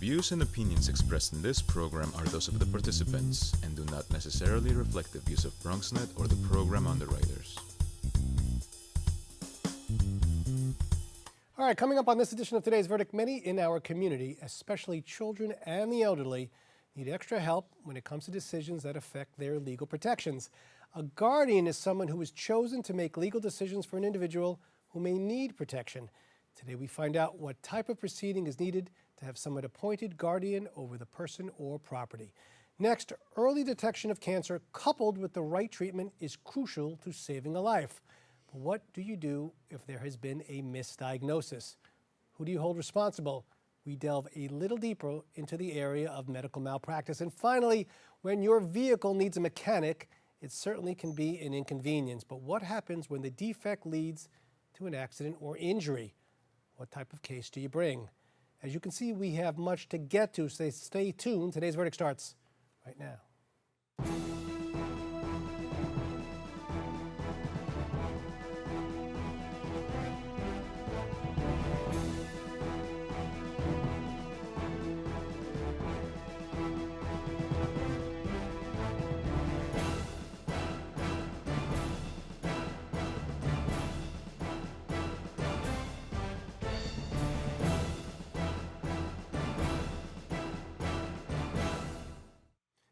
views and opinions expressed in this program are those of the participants and do not necessarily reflect the views of BronxNet or the program underwriters. All right, coming up on this edition of Today's Verdict, many in our community, especially children and the elderly, need extra help when it comes to decisions that affect their legal protections. A guardian is someone who is chosen to make legal decisions for an individual who may need protection. Today we find out what type of proceeding is needed to have someone appointed guardian over the person or property. Next, early detection of cancer coupled with the right treatment is crucial to saving a life. But what do you do if there has been a misdiagnosis? Who do you hold responsible? We delve a little deeper into the area of medical malpractice. And finally, when your vehicle needs a mechanic, it certainly can be an inconvenience. But what happens when the defect leads to an accident or injury? What type of case do you bring? As you can see, we have much to get to, so stay tuned. Today's Verdict starts right now.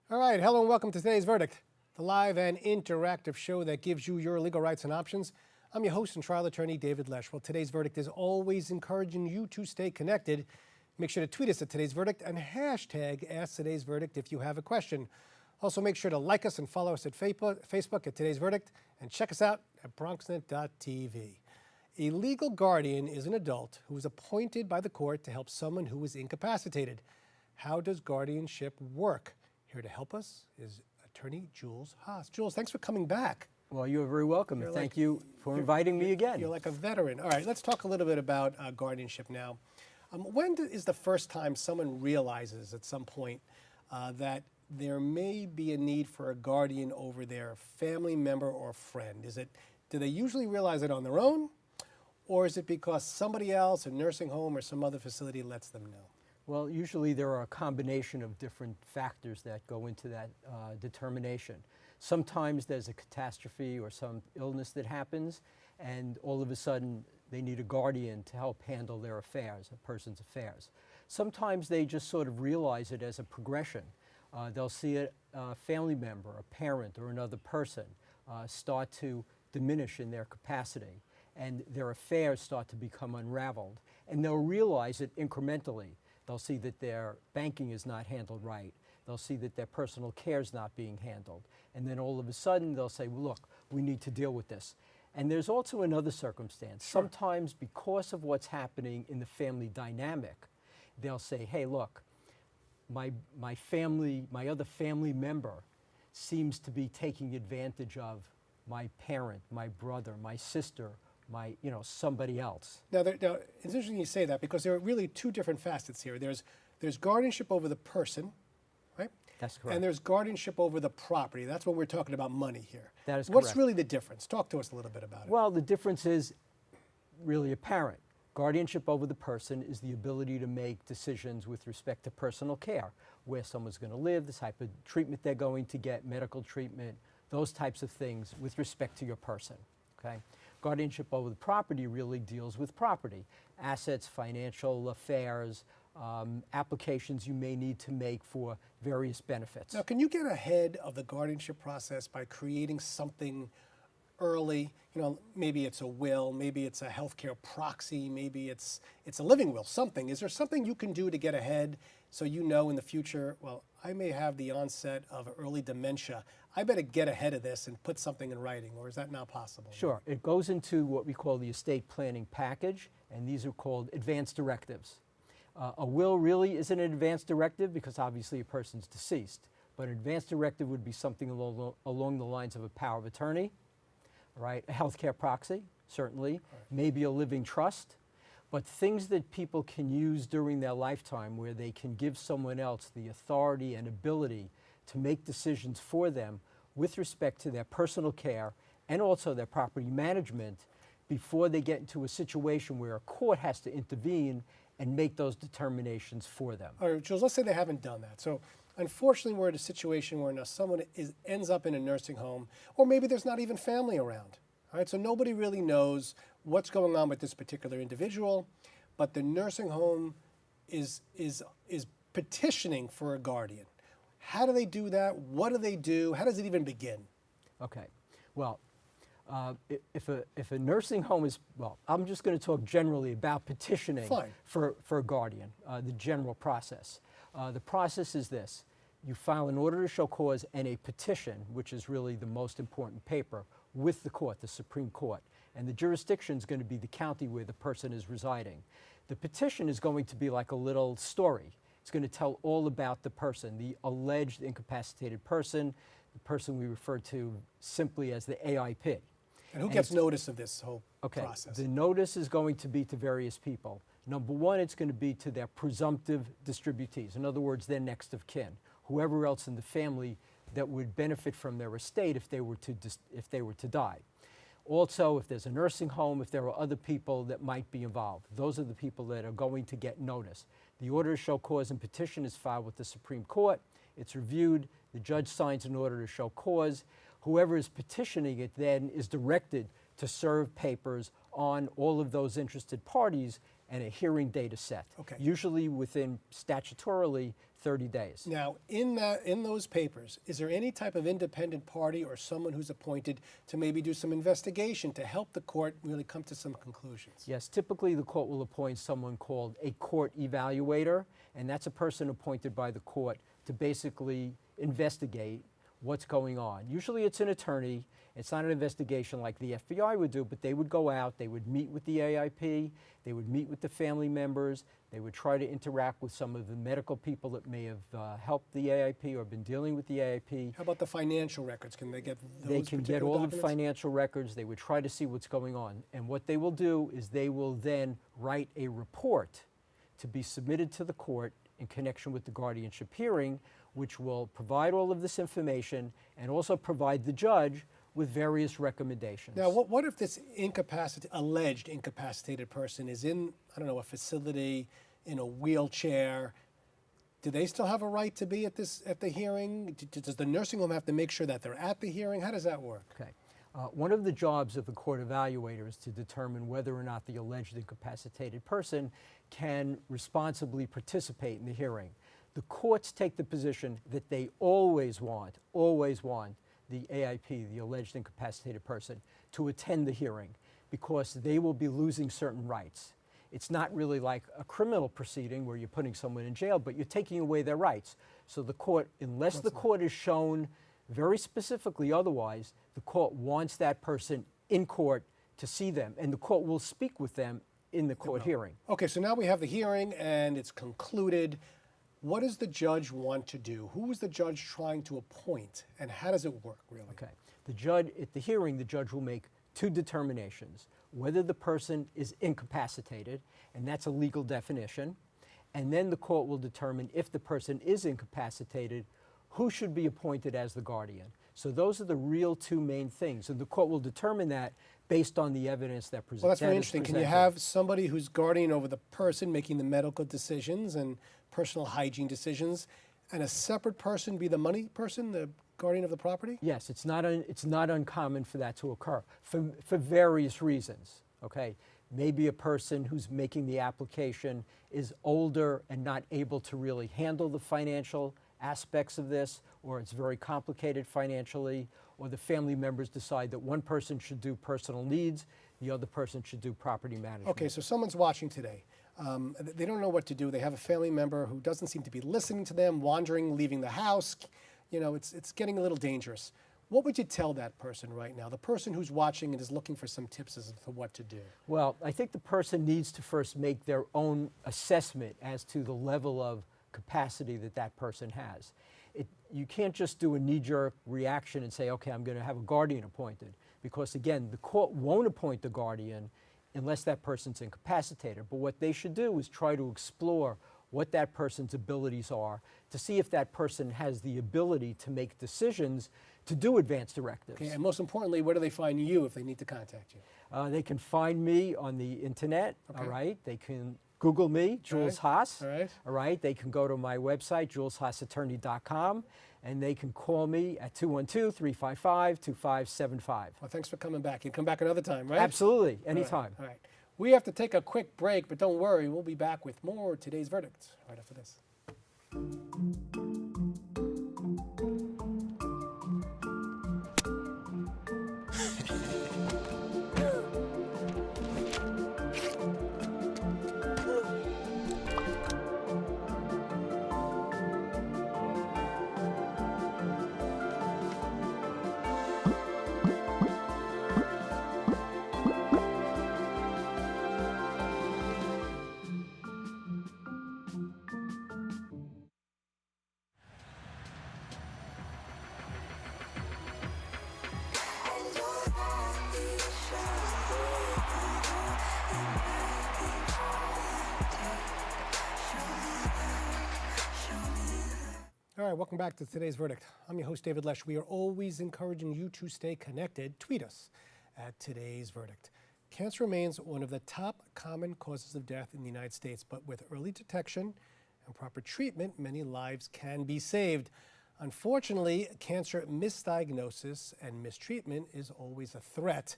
All right, hello and welcome to Today's Verdict, the live and interactive show that gives you your legal rights and options. I'm your host and trial attorney, David Lesch. Well, Today's Verdict is always encouraging you to stay connected. Make sure to tweet us at Today's Verdict and hashtag Ask Today's Verdict if you have a question. Also, make sure to like us and follow us at Facebook at Today's Verdict and check us out at bronxnet.tv. A legal guardian is an adult who is appointed by the court to help someone who is incapacitated. How does guardianship work? Here to help us is attorney Jules Haas. Jules, thanks for coming back. Well, you're very welcome, and thank you for inviting me again. You're like a veteran. All right, let's talk a little bit about guardianship now. When is the first time someone realizes at some point that there may be a need for a guardian over their family member or friend? Do they usually realize it on their own, or is it because somebody else, a nursing home or some other facility, lets them know? Well, usually there are a combination of different factors that go into that determination. Sometimes there's a catastrophe or some illness that happens, and all of a sudden they need a guardian to help handle their affairs, a person's affairs. Sometimes they just sort of realize it as a progression. They'll see a family member, a parent, or another person start to diminish in their capacity, and their affairs start to become unraveled, and they'll realize it incrementally. They'll see that their banking is not handled right. They'll see that their personal care is not being handled. And then all of a sudden they'll say, well, look, we need to deal with this. And there's also another circumstance. Sure. Sometimes because of what's happening in the family dynamic, they'll say, hey, look, my other family member seems to be taking advantage of my parent, my brother, my sister, somebody else. Now, it's interesting you say that because there are really two different facets here. There's guardianship over the person, right? That's correct. And there's guardianship over the property. That's when we're talking about money here. That is correct. What's really the difference? Talk to us a little bit about it. Well, the difference is really apparent. Guardianship over the person is the ability to make decisions with respect to personal care, where someone's going to live, the type of treatment they're going to get, medical treatment, those types of things with respect to your person, okay? Guardianship over the property really deals with property, assets, financial affairs, applications you may need to make for various benefits. Now, can you get ahead of the guardianship process by creating something early? Maybe it's a will, maybe it's a healthcare proxy, maybe it's a living will, something. Is there something you can do to get ahead so you know in the future, well, I may have the onset of early dementia. I better get ahead of this and put something in writing, or is that not possible? Sure. It goes into what we call the estate planning package, and these are called advance directives. A will really isn't an advance directive because obviously a person's deceased, but an advance directive would be something along the lines of a power of attorney, right? A healthcare proxy, certainly, right. Maybe a living trust, but things that people can use during their lifetime where they can give someone else the authority and ability to make decisions for them with respect to their personal care and also their property management before they get into a situation where a court has to intervene and make those determinations for them. All right, Jules, let's say they haven't done that. So unfortunately, we're in a situation where now someone ends up in a nursing home, or maybe there's not even family around. All right, so nobody really knows what's going on with this particular individual, but the nursing home is petitioning for a guardian. How do they do that? What do they do? How does it even begin? Okay, well, if a nursing home is, well, I'm just going to talk generally about petitioning for a guardian, the general process. The process is this. You file an order to show cause and a petition, which is really the most important paper, with the court, the Supreme Court. And the jurisdiction is going to be the county where the person is residing. The petition is going to be like a little story. It's going to tell all about the person, the alleged incapacitated person, the person we refer to simply as the AIP. And who gets notice of this whole process? The notice is going to be to various people. Number one, it's going to be to their presumptive distributees. In other words, their next of kin, whoever else in the family that would benefit from their estate if they were to die. Also, if there's a nursing home, if there are other people that might be involved, those are the people that are going to get notice. The order to show cause and petition is filed with the Supreme Court. It's reviewed. The judge signs an order to show cause. Whoever is petitioning it then is directed to serve papers on all of those interested parties, and a hearing date is set. Okay. Usually within statutorily 30 days. Now, in those papers, is there any type of independent party or someone who's appointed to maybe do some investigation to help the court really come to some conclusions? Yes, typically the court will appoint someone called a court evaluator, and that's a person appointed by the court to basically investigate what's going on. Usually it's an attorney. It's not an investigation like the FBI would do, but they would go out, they would meet with the AIP, they would meet with the family members, they would try to interact with some of the medical people that may have helped the AIP or been dealing with the AIP. How about the financial records? Can they get those? They can get all documents? the financial records. They would try to see what's going on. And what they will do is they will then write a report to be submitted to the court in connection with the guardianship hearing, which will provide all of this information and also provide the judge with various recommendations. Now, what if this alleged incapacitated person is in, I don't know, a facility, in a wheelchair? Do they still have a right to be at the hearing? Does the nursing home have to make sure that they're at the hearing? How does that work? Okay. One of the jobs of the court evaluator is to determine whether or not the alleged incapacitated person can responsibly participate in the hearing. The courts take the position that they always want the AIP, the alleged incapacitated person, to attend the hearing because they will be losing certain rights. It's not really like a criminal proceeding where you're putting someone in jail, but you're taking away their rights. So the court, unless the court is shown very specifically otherwise, the court wants that person in court to see them, and the court will speak with them in the court hearing. Okay, so now we have the hearing and it's concluded. What does the judge want to do? Who is the judge trying to appoint, and how does it work, really? Okay. The judge, at the hearing, the judge will make two determinations: whether the person is incapacitated, and that's a legal definition, and then the court will determine if the person is incapacitated, who should be appointed as the guardian. So those are the real two main things, and the court will determine that based on the evidence that presents. Well, that's very interesting. Can you have somebody who's guardian over the person making the medical decisions and personal hygiene decisions, and a separate person be the money person, the guardian of the property? Yes, it's not uncommon for that to occur for various reasons. Okay, maybe a person who's making the application is older and not able to really handle the financial aspects of this, or it's very complicated financially, or the family members decide that one person should do personal needs, the other person should do property management. Okay, so someone's watching today. They don't know what to do. They have a family member who doesn't seem to be listening to them, wandering, leaving the house. You know, it's getting a little dangerous. What would you tell that person right now, the person who's watching and is looking for some tips as to what to do? Well, I think the person needs to first make their own assessment as to the level of capacity that that person has. You can't just do a knee-jerk reaction and say, okay, I'm going to have a guardian appointed, because again, the court won't appoint the guardian unless that person's incapacitated. But what they should do is try to explore what that person's abilities are to see if that person has the ability to make decisions to do advance directives. Okay, and most importantly, where do they find you if they need to contact you? They can find me on the internet, Okay. all right? They can Google me, Jules Haas. All right. All right. They can go to my website, juleshaasattorney.com, and they can call me at 212-355-2575. Well, thanks for coming back. You come back another time, right? Absolutely. Anytime. All right. We have to take a quick break, but don't worry. We'll be back with more Today's Verdict right after this. All right, welcome back to Today's Verdict. I'm your host, David Lesch. We are always encouraging you to stay connected. Tweet us at Today's Verdict. Cancer remains one of the top common causes of death in the United States, but with early detection and proper treatment, many lives can be saved. Unfortunately, cancer misdiagnosis and mistreatment is always a threat.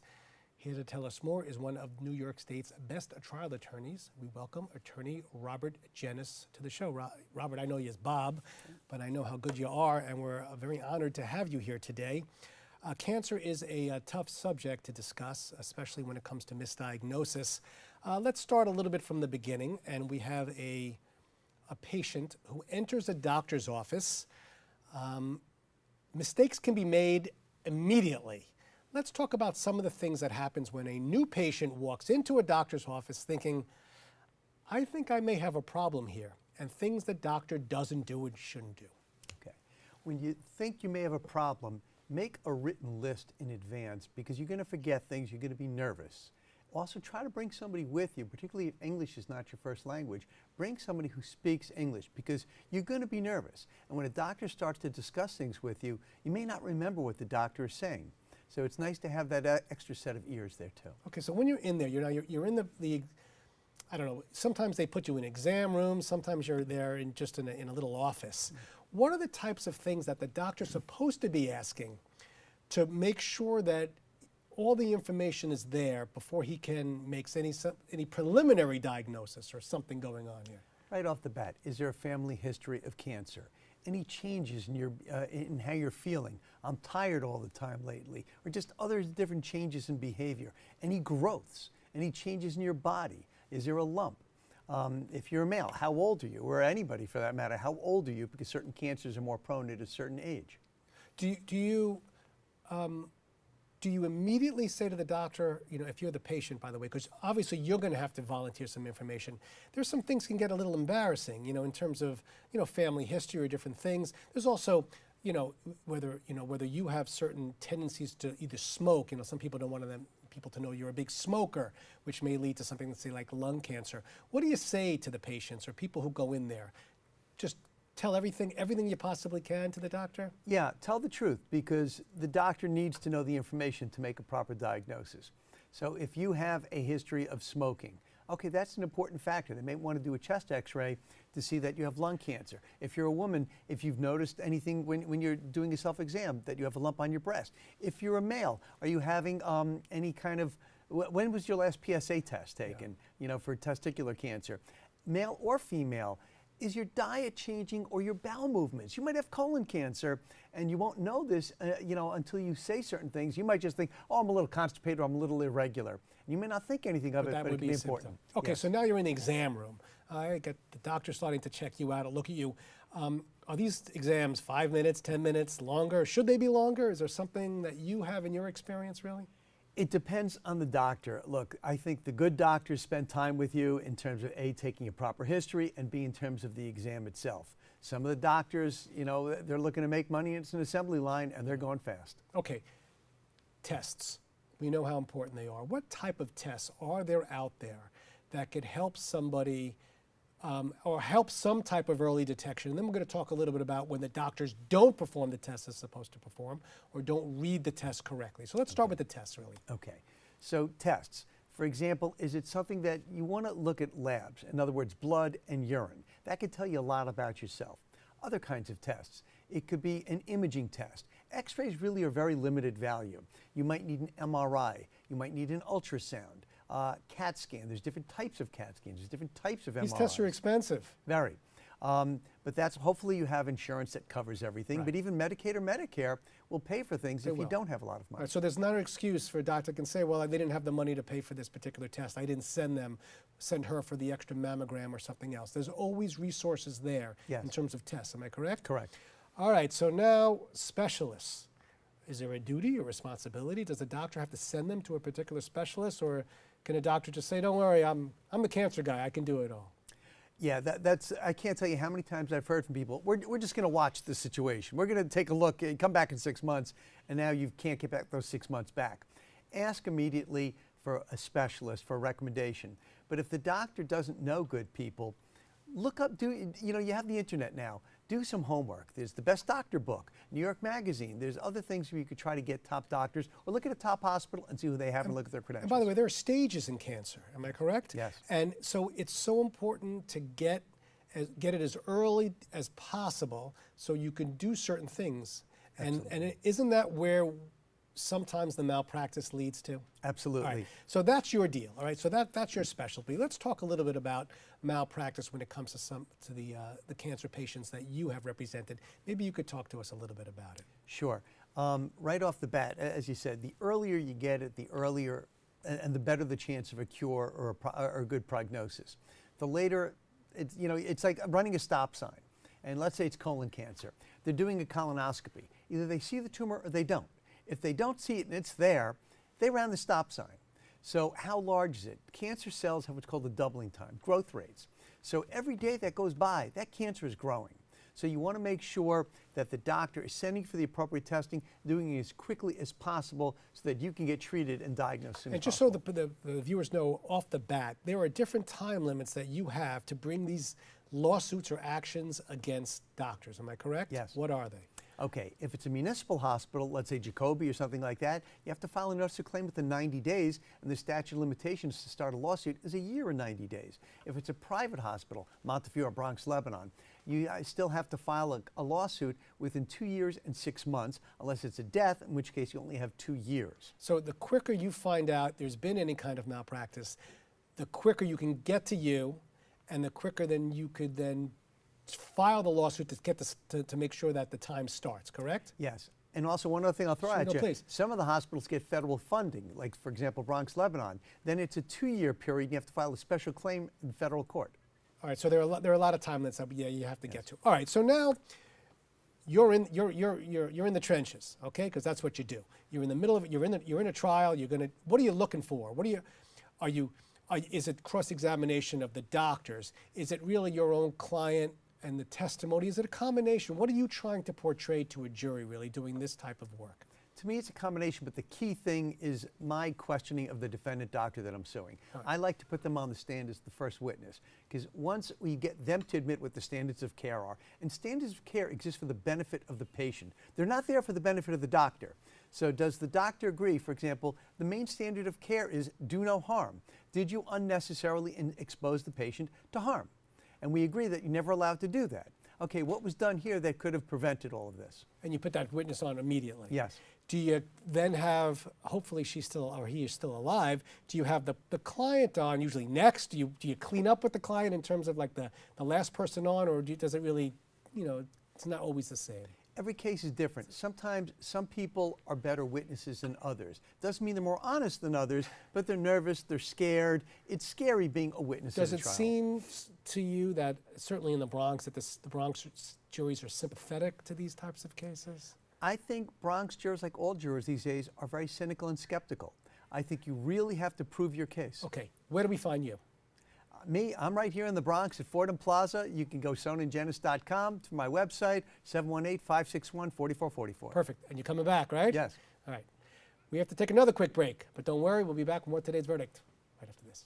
Here to tell us more is one of New York State's best trial attorneys. We welcome attorney Robert Jennis to the show. Robert, I know you as Bob, but I know how good you are, and we're very honored to have you here today. Cancer is a tough subject to discuss, especially when it comes to misdiagnosis. Let's start a little bit from the beginning, and we have a patient who enters a doctor's office. Mistakes can be made immediately. Let's talk about some of the things that happens when a new patient walks into a doctor's office thinking, I think I may have a problem here, and things the doctor doesn't do and shouldn't do. Okay. When you think you may have a problem, make a written list in advance because you're going to forget things, you're going to be nervous. Also, try to bring somebody with you, particularly if English is not your first language. Bring somebody who speaks English because you're going to be nervous. And when a doctor starts to discuss things with you, you may not remember what the doctor is saying. So it's nice to have that extra set of ears there too. Okay, so when you're in there, you're in the I don't know, sometimes they put you in exam rooms, sometimes you're there in just in a little office. What are the types of things that the doctor's supposed to be asking to make sure that all the information is there before he can make any preliminary diagnosis or something going on here? Right off the bat, is there a family history of cancer? Any changes in in how you're feeling? I'm tired all the time lately, or just other different changes in behavior. Any growths? Any changes in your body? Is there a lump? If you're a male, how old are you? Or anybody for that matter, how old are you? Because certain cancers are more prone at a certain age. Do you immediately say to the doctor, if you're the patient, by the way, because obviously you're going to have to volunteer some information. There's some things can get a little embarrassing, in terms of, family history or different things. There's also, whether you have certain tendencies to either smoke. Some people don't want people to know you're a big smoker, which may lead to something, let's say, like lung cancer. What do you say to the patients or people who go in there? Just tell everything you possibly can to the doctor? Yeah, tell the truth because the doctor needs to know the information to make a proper diagnosis. So if you have a history of smoking, okay, that's an important factor. They may want to do a chest x-ray to see that you have lung cancer. If you're a woman, if you've noticed anything when you're doing a self-exam, that you have a lump on your breast. If you're a male, are you having any kind of, when was your last PSA test taken, for testicular cancer? Male or female, is your diet changing or your bowel movements? You might have colon cancer and you won't know this until you say certain things. You might just think, oh, I'm a little constipated or I'm a little irregular. You may not think anything of it, but it can be important. Okay, Yes. So now you're in the exam room. I get the doctor starting to check you out or look at you. Are these exams 5 minutes, 10 minutes, longer? Should they be longer? Is there something that you have in your experience, really? It depends on the doctor. Look, I think the good doctors spend time with you in terms of A, taking a proper history, and B, in terms of the exam itself. Some of the doctors, they're looking to make money, and it's an assembly line, and they're going fast. Okay, tests. We know how important they are. What type of tests are there out there that could help somebody or help some type of early detection? And then we're going to talk a little bit about when the doctors don't perform the tests they're supposed to perform or don't read the test correctly. So let's start with the tests, really. Okay, so tests. For example, is it something that you want to look at labs? In other words, blood and urine. That could tell you a lot about yourself. Other kinds of tests. It could be an imaging test. X-rays really are very limited value. You might need an MRI. You might need an ultrasound. CAT scan. There's different types of CAT scans. There's different types of MRIs. These tests are expensive. Very. But that's hopefully you have insurance that covers everything. Right. But even Medicaid or Medicare will pay for things They if you will. don't have a lot of money. All right, so there's not an excuse for a doctor can say, well, they didn't have the money to pay for this particular test. I didn't send her for the extra mammogram or something else. There's always resources there Yes. in terms of tests. Am I correct? Correct. All right, so now specialists. Is there a duty or responsibility? Does the doctor have to send them to a particular specialist, or can a doctor just say, don't worry, I'm the cancer guy, I can do it all? Yeah, that's, I can't tell you how many times I've heard from people, we're just going to watch the situation. We're going to take a look and come back in 6 months, and now you can't get back those 6 months back. Ask immediately for a specialist for a recommendation. But if the doctor doesn't know good people, look up, you have the internet now. Do some homework. There's the Best Doctor book, New York Magazine. There's other things where you could try to get top doctors, or look at a top hospital and see who they have and look at their credentials. And by the way, there are stages in cancer, am I correct? Yes. And so it's so important to get it as early as possible so you can do certain things. And isn't that where sometimes the malpractice leads to? Absolutely. All right. So that's your deal, all right? So that's your specialty. Let's talk a little bit about malpractice when it comes to the cancer patients that you have represented. Maybe you could talk to us a little bit about it. Sure. Right off the bat, as you said, the earlier you get it, the earlier and the better the chance of a cure or a good prognosis. The later, it's like running a stop sign. And let's say it's colon cancer. They're doing a colonoscopy. Either they see the tumor or they don't. If they don't see it and it's there, they ran the stop sign. So how large is it? Cancer cells have what's called a doubling time, growth rates. So every day that goes by, that cancer is growing. So you want to make sure that the doctor is sending for the appropriate testing, doing it as quickly as possible so that you can get treated and diagnosed soon as And just possible. so the viewers know off the bat, there are different time limits that you have to bring these lawsuits or actions against doctors. Am I correct? Yes. What are they? Okay, if it's a municipal hospital, let's say Jacoby or something like that, you have to file a notice of claim within 90 days, and the statute of limitations to start a lawsuit is a year and 90 days. If it's a private hospital, Montefiore, Bronx, Lebanon, you still have to file a lawsuit within 2 years and 6 months, unless it's a death, in which case you only have 2 years. So the quicker you find out there's been any kind of malpractice, the quicker you can get to you, and the quicker then you could then file the lawsuit to get this, to make sure that the time starts, correct? Yes. And also one other thing I'll throw Sure, at no, you. please. Some of the hospitals get federal funding, like for example, Bronx, Lebanon. Then it's a 2-year period. You have to file a special claim in federal court. All right, so there are a lot of time limits that you have to get to. All right, so now you're in the trenches, okay? Because that's what you do. You're in the middle of it. You're in a trial. What are you looking for? Is it cross-examination of the doctors? Is it really your own client and the testimony? Is it a combination? What are you trying to portray to a jury, really, doing this type of work? To me, it's a combination, but the key thing is my questioning of the defendant doctor that I'm suing. Right. I like to put them on the stand as the first witness, because once we get them to admit what the standards of care are, and standards of care exist for the benefit of the patient. They're not there for the benefit of the doctor. So does the doctor agree, for example, the main standard of care is do no harm. Did you unnecessarily expose the patient to harm? And we agree that you're never allowed to do that. Okay, what was done here that could have prevented all of this? And you put that witness on immediately. Yes. Do you then have, hopefully he is still alive, do you have the client on usually next? Do you clean up with the client in terms of like the last person on, or does it really, it's not always the same? Every case is different. Sometimes some people are better witnesses than others. Doesn't mean they're more honest than others, but they're nervous, they're scared. It's scary being a witness at a trial. Does it seem to you that, certainly in the Bronx, that the Bronx juries are sympathetic to these types of cases? I think Bronx jurors, like all jurors these days, are very cynical and skeptical. I think you really have to prove your case. Okay, where do we find you? Me, I'm right here in the Bronx at Fordham Plaza. You can go sonangenis.com to my website, 718-561-4444. Perfect. And you're coming back, right? Yes. All right. We have to take another quick break, but don't worry, we'll be back with more Today's Verdict right after this.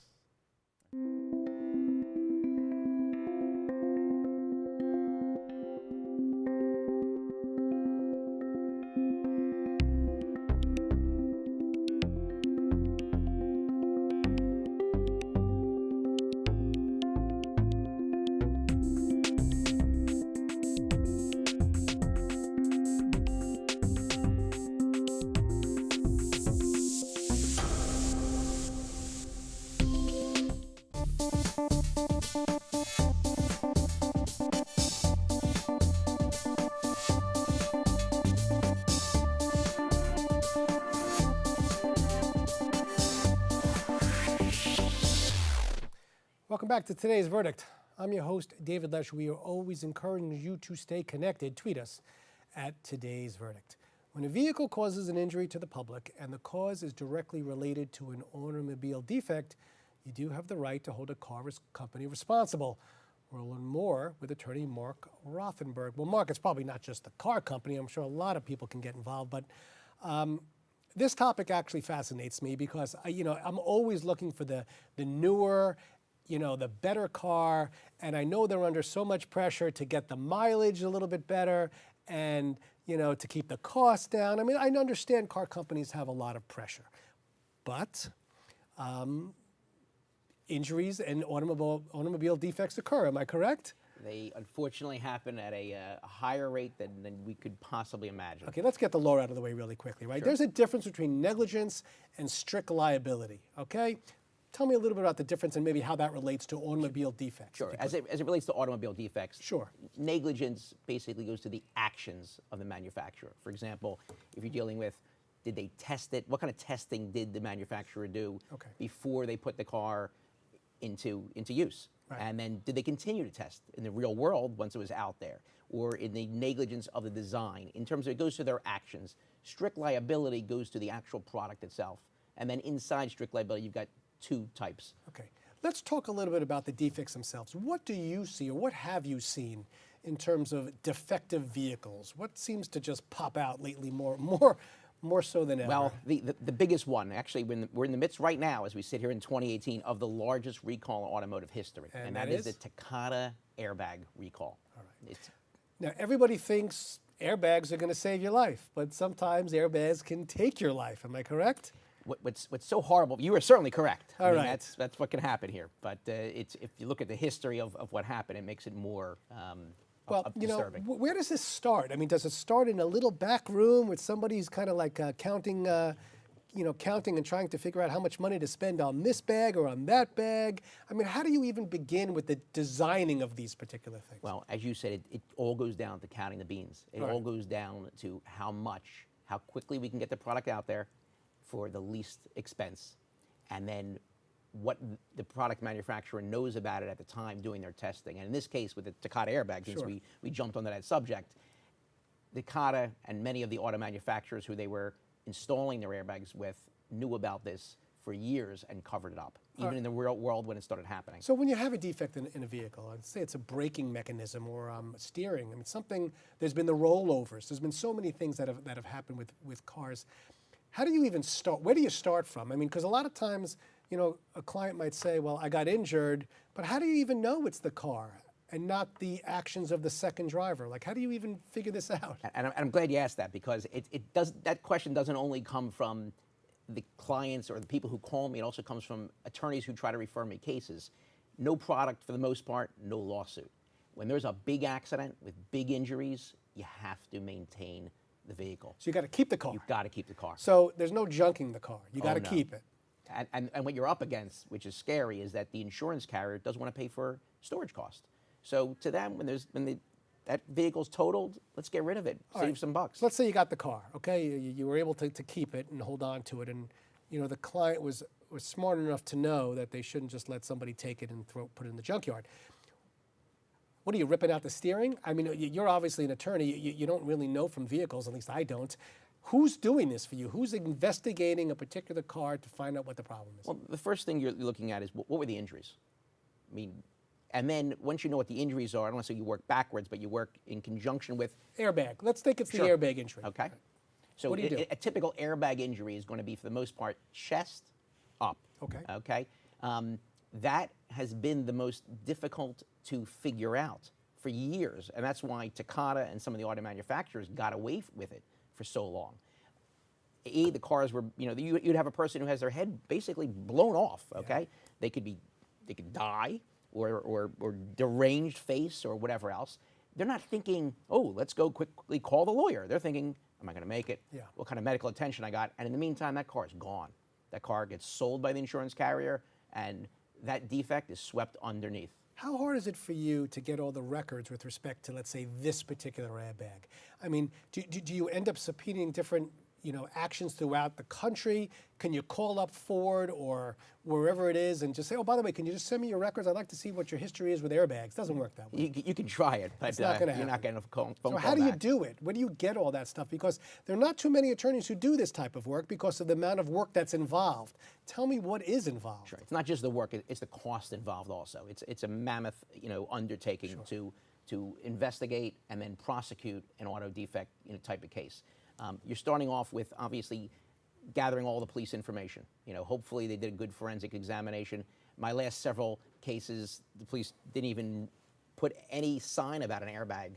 Welcome back to today's verdict. I'm your host, David Lesch. We are always encouraging you to stay connected. Tweet us at today's verdict. When a vehicle causes an injury to the public and the cause is directly related to an automobile defect, you do have the right to hold a car company responsible. We'll learn more with attorney Mark Rothenberg. Well, Mark, it's probably not just the car company. I'm sure a lot of people can get involved, but this topic actually fascinates me because I'm always looking for the newer, the better car, and I know they're under so much pressure to get the mileage a little bit better and to keep the costs down. I mean, I understand car companies have a lot of pressure, but injuries and automobile defects occur. Am I correct? They unfortunately happen at a higher rate than we could possibly imagine. Okay, let's get the law out of the way really quickly, right? Sure. There's a difference between negligence and strict liability, okay? Tell me a little bit about the difference and maybe how that relates to automobile defects. Sure. As it relates to automobile defects, Sure. Negligence basically goes to the actions of the manufacturer. For example, if you're dealing with, did they test it? What kind of testing did the manufacturer do before they put the car into use? Right. And then did they continue to test in the real world once it was out there? Or in the negligence of the design? In terms of, it goes to their actions. Strict liability goes to the actual product itself. And then inside strict liability, you've got two types. Okay. Let's talk a little bit about the defects themselves. What do you see, or what have you seen in terms of defective vehicles? What seems to just pop out lately more so than ever? Well, the biggest one, actually, we're in the midst right now, as we sit here in 2018, of the largest recall in automotive history. And that is the Takata airbag recall. All right. Now, everybody thinks airbags are going to save your life, but sometimes airbags can take your life. Am I correct? What's so horrible, you are certainly correct. All right. That's what can happen here. But if you look at the history of what happened, it makes it more disturbing. Where does this start? I mean, does it start in a little back room with somebody who's kind of like counting and trying to figure out how much money to spend on this bag or on that bag? I mean, how do you even begin with the designing of these particular things? Well, as you said, it all goes down to counting the beans. It all goes down to how quickly we can get the product out there for the least expense, and then what the product manufacturer knows about it at the time doing their testing. And in this case, with the Takata airbag, since we jumped onto that subject, Takata and many of the auto manufacturers who they were installing their airbags with knew about this for years and covered it up, even in the real world when it started happening. So when you have a defect in a vehicle, I'd say it's a braking mechanism or steering. I mean, there's been the rollovers. There's been so many things that have happened with cars. How do you even start? Where do you start from? I mean, because a lot of times, a client might say, well, I got injured, but how do you even know it's the car and not the actions of the second driver? Like, how do you even figure this out? And I'm glad you asked that, because that question doesn't only come from the clients or the people who call me. It also comes from attorneys who try to refer me cases. No product for the most part, no lawsuit. When there's a big accident with big injuries, you have to maintain the vehicle. So you got to keep the car. You've got to keep the car. So there's no junking the car. You got to no. keep it. And what you're up against, which is scary, is that the insurance carrier doesn't want to pay for storage cost. So to them, when that vehicle's totaled, let's get rid of it, save some bucks. So let's say you got the car, okay? You were able to keep it and hold on to it, and the client was smart enough to know that they shouldn't just let somebody take it and put it in the junkyard. What are you, ripping out the steering? I mean, you're obviously an attorney. You don't really know from vehicles, at least I don't. Who's doing this for you? Who's investigating a particular car to find out what the problem is? Well, the first thing you're looking at is what were the injuries? I mean, and then once you know what the injuries are, I don't want to say you work backwards, but you work in conjunction with... Airbag. Let's think it's the airbag injury. Okay. So what do you do? A typical airbag injury is going to be, for the most part, chest up. Okay. Okay. That has been the most difficult to figure out for years, and that's why Takata and some of the auto manufacturers got away with it for so long. The cars were, you'd have a person who has their head basically blown off. Okay, they could die or deranged face or whatever else. They're not thinking, oh, let's go quickly call the lawyer. They're thinking, am I going to make it? Yeah. What kind of medical attention I got? And in the meantime, that car is gone. That car gets sold by the insurance carrier, and that defect is swept underneath. How hard is it for you to get all the records with respect to, let's say, this particular airbag? I mean, do you end up subpoenaing different, actions throughout the country? Can you call up Ford or wherever it is and just say, oh, by the way, can you just send me your records? I'd like to see what your history is with airbags. Doesn't work that way. You can try it, but It's not gonna you're not happen. getting a phone call So how do you back. do it? Where do you get all that stuff? Because there are not too many attorneys who do this type of work because of the amount of work that's involved. Tell me what is involved. Sure. It's not just the work; it's the cost involved also. It's a mammoth, undertaking to investigate and then prosecute an auto defect type of case. You're starting off with obviously gathering all the police information. Hopefully they did a good forensic examination. My last several cases, the police didn't even put any sign about an airbag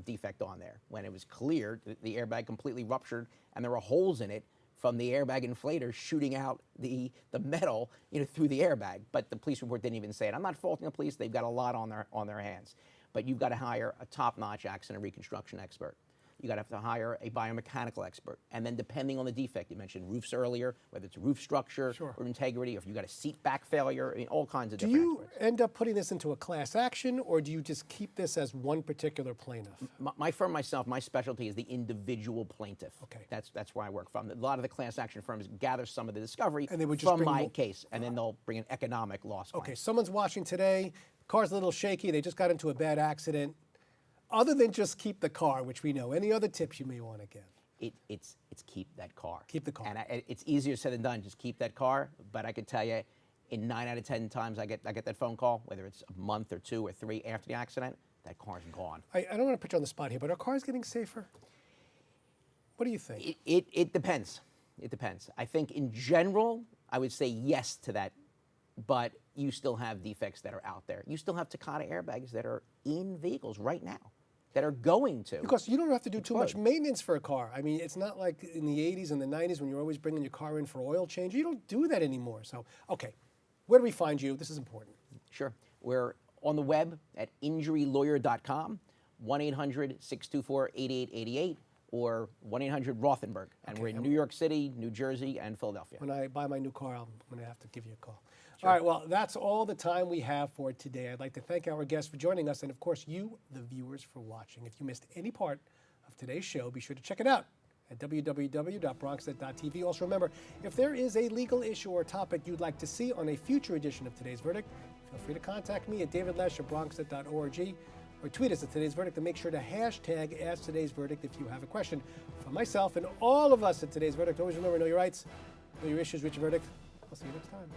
defect on there. When it was clear that the airbag completely ruptured and there were holes in it from the airbag inflator shooting out the metal through the airbag. But the police report didn't even say it. I'm not faulting the police; they've got a lot on their hands. But you've got to hire a top-notch accident reconstruction expert. You got to have to hire a biomechanical expert. And then depending on the defect, you mentioned roofs earlier, whether it's roof structure or integrity, or if you got a seat back failure, all kinds of different experts. Do you end up putting this into a class action, or do you just keep this as one particular plaintiff? My firm, myself, my specialty is the individual plaintiff. Okay. That's where I work from. A lot of the class action firms gather some of the discovery And they would just from bring my more- case, and then they'll bring an economic loss claim. Okay, someone's watching today, car's a little shaky, they just got into a bad accident. Other than just keep the car, which we know, any other tips you may want to give? It's keep that car. Keep the car. And it's easier said than done. Just keep that car. But I can tell you, in 9 out of 10 times I get that phone call, whether it's a month or 2 or 3 after the accident, that car's gone. I don't want to put you on the spot here, but are cars getting safer? What do you think? It depends. It depends. I think in general, I would say yes to that. But you still have defects that are out there. You still have Takata airbags that are in vehicles right now that are going to. Because you don't have to do too much maintenance for a car. I mean, it's not like in the 80s and the 90s when you're always bringing your car in for oil change. You don't do that anymore. So, okay, where do we find you? This is important. Sure. We're on the web at injurylawyer.com, 1-800-624-8888, or 1-800-Rothenberg. And we're in New York City, New Jersey, and Philadelphia. When I buy my new car, I'm going to have to give you a call. All right, well, that's all the time we have for today. I'd like to thank our guests for joining us and, of course, you, the viewers, for watching. If you missed any part of today's show, be sure to check it out at www.bronxnet.tv. Also, remember, if there is a legal issue or topic you'd like to see on a future edition of Today's Verdict, feel free to contact me at davidlesch at bronxnet.org or tweet us at Today's Verdict, and make sure to hashtag Ask Today's Verdict if you have a question. For myself and all of us at Today's Verdict, always remember, know your rights, know your issues, reach a verdict. I'll see you next time.